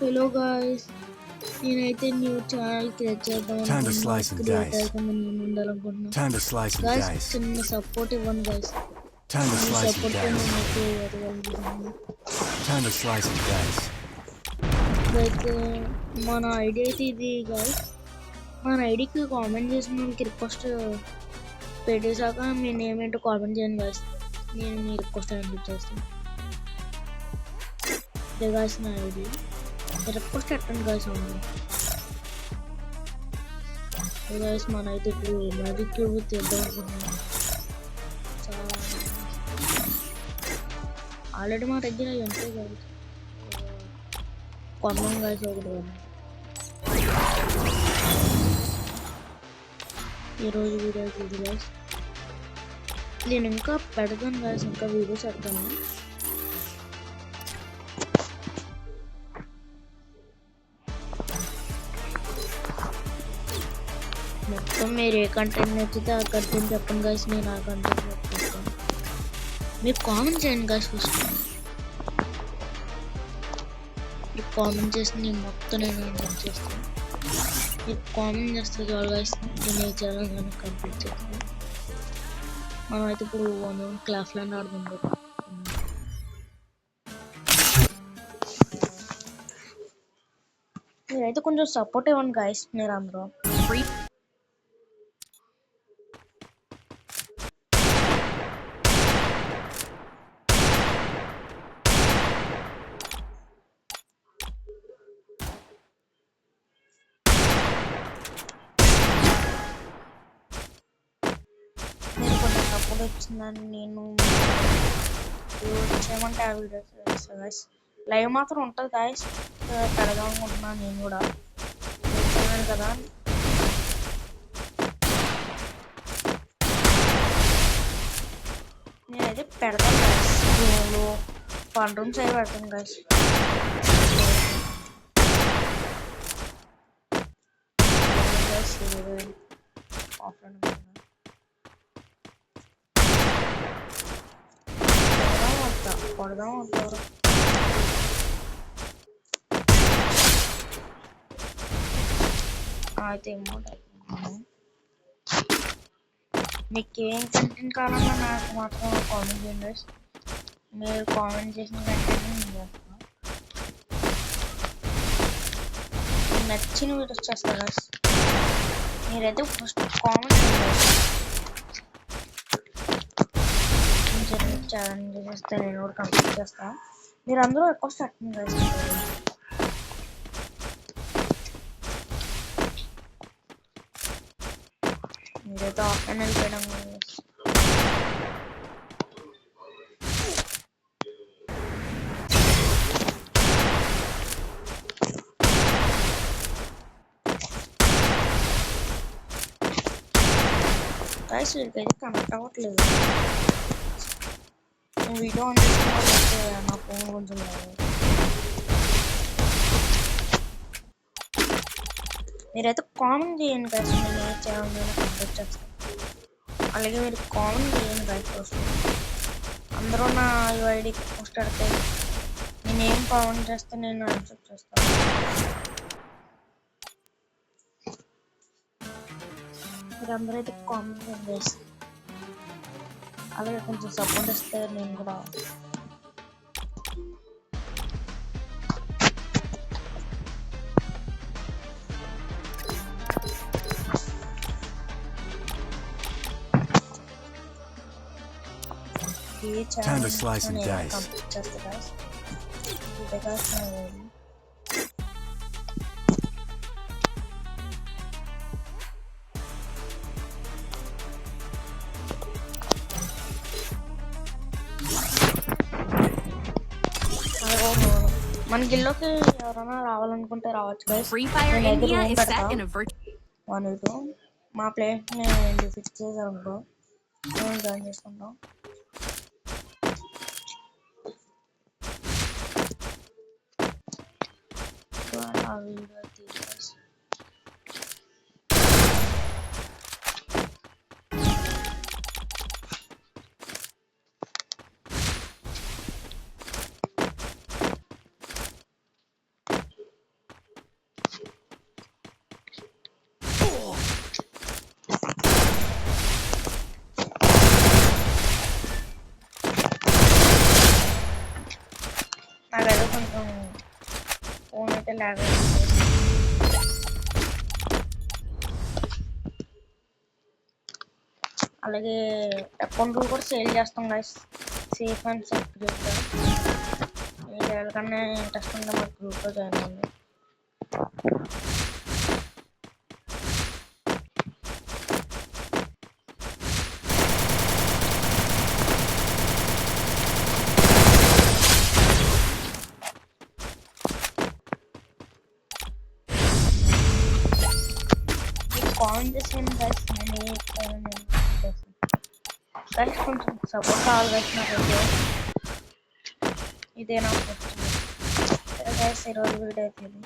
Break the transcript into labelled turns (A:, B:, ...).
A: Hello guys, నేనైతే new channel create చేద్దాం
B: Time to
A: అనుకుంటున్నా.
B: slice and
A: create
B: dice.
A: అయితే నేను ఉండాలనుకుంటున్నా.
B: Time to slice and
A: guys
B: dice.
A: చిన్న సపోర్ట్ ఇవ్వండి guys.
B: Time to
A: me
B: slice and
A: సపోర్ట్తో
B: dice.
A: నేనైతే ఎదగలుగుతున్నాను.
B: Time to slice and dice.
A: Like మన ఐడి అయితే ఇది గాయస్. మన ఐడికి కామెంట్ చేసిన వాళ్ళకి రిక్వెస్ట్ పెట్టేశాక మీ నేమ్ ఏంటో కామెంట్ చేయండి గాయస్. నేను మీ రిక్వెస్ట్ యాక్సెప్ట్ చేస్తాను. ఇదే గాయస్ నా ఐడి. రిక్వెస్ట్ పెట్టండి గాయస్. అవును గైస్ మన అయితే ఇప్పుడు మ్యాజిక్ క్యూబ్ తీద్దాం అనుకుంటున్నాం. చాలా ఆల్రెడీ మా దగ్గర ఎంతో కాదు కొన్నాం గైస్ ఒకటి. ఈరోజు వీడియో ఇది గైస్. నేను ఇంకా పెడతాను గైస్, ఇంకా వీడియోస్ పెడతాను. మొత్తం మీరు ఏ కంటెంట్ నచ్చితే ఆ కంటెంట్ చెప్పండి గైస్, నేను ఆ కంటెంట్ చెప్తాను. మీరు కామెంట్ చేయండి గైస్. ఫస్ట్ మీరు కామెంట్ చేసి నేను మొత్తం నేను చెక్ చేస్తాను. మీరు కామెంట్ చేస్తే చాలు గైస్, నేను ఏ ఛానల్ కానీ కంప్లీట్ చేస్తాను. మనం అయితే ఇప్పుడు క్లాస్ ల్యాండ్ ఆడుతుంటాం. మీరైతే కొంచెం సపోర్ట్ ఇవ్వండి గైస్. మీరు అందరూ సపోర్ట్ వచ్చిందని నేను చేయమంటే ఆ వీడియోస్ చేస్తాను గైస్. లైవ్ మాత్రం ఉంటుంది గైస్, పెడదాం అనుకుంటున్నాను నేను కూడా. చేయను కదా, నేనైతే పెడతాను గైస్. రూమ్లో ఫన్ రూమ్స్ అవి పెడతాను గైస్. ఆఫ్లైన్ కొడదాం వద్దాం. అయితే అమౌంట్ అయిపోతున్నాను. మీకు ఏం కంటెంట్ కావాలన్నా నాకు మాత్రం కామెంట్ చేయండి. మీరు కామెంట్ చేసిన కంటెంట్ నేను చేస్తాను. నచ్చిన వీడియోస్ చేస్తాను గైస్. మీరైతే ఫస్ట్ కామెంట్ చేయండి. ఛాలెంజ్ చేస్తే నేను కూడా కంప్లీట్ చేస్తాను. మీరు అందరూ ఎక్కువ స్టార్టింగ్ గైస్. మీరైతే ఆఫ్లైన్ వెళ్ళిపోయడం గైస్. వీరికైతే కనెక్ట్ అవ్వట్లేదు. వీడియో ఆన్ చేసిన వాళ్ళైతే నా ఫోన్ కొంచెం మీరైతే కామెంట్ చేయండి గైస్. నేను ఏ ఛానల్ కంప్లీట్ చేస్తాను. అలాగే మీరు కామెంట్ చేయండి గైస్. ఫస్ట్ అందరూ నా ఐడికి పోస్ట్ పెడితే నేనేం కామెంట్ చేస్తే నేను యాక్సెప్ట్ చేస్తాను. మీరు అందరూ అయితే కామెంట్ చేయండి గైస్. అలాగే కొంచెం సపోర్ట్ ఇస్తే నేను కూడా ఏ ఛానల్ కంప్లీట్ చేస్తా గైస్. ఇదే గైస్ నా ఐడి. మన గిల్లోకి ఎవరైనా రావాలనుకుంటే రావచ్చు గైస్. నేనైతే రూమ్ పెడతాను 1v2. మా ప్లేస్ నేను ఫిక్స్ చేశాను అనుకో, మేము జాయిన్ చేసుకుంటాం. ఆ వీడియో తీసేసి నాకైతే కొంచెం ఫోన్ అయితే లాగ్ అలాగే అకౌంట్లు కూడా సేల్ చేస్తాం గైస్ సేఫ్ అండ్ సెక్యూర్గా మీకు ఎవరికన్నా ఇంట్రెస్ట్ ఉంటే మా గ్రూప్లో జాయిన్ అవ్వండి కామెంట్ చేసేయండి గైస్ నేను ఏ చేస్తాను గైస్ కొంచెం సపోర్ట్ కావాలి గైస్ నాకైతే ఇదే నా ఫస్ట్ గైస్ ఈరోజు వీడియో అయితే ఇది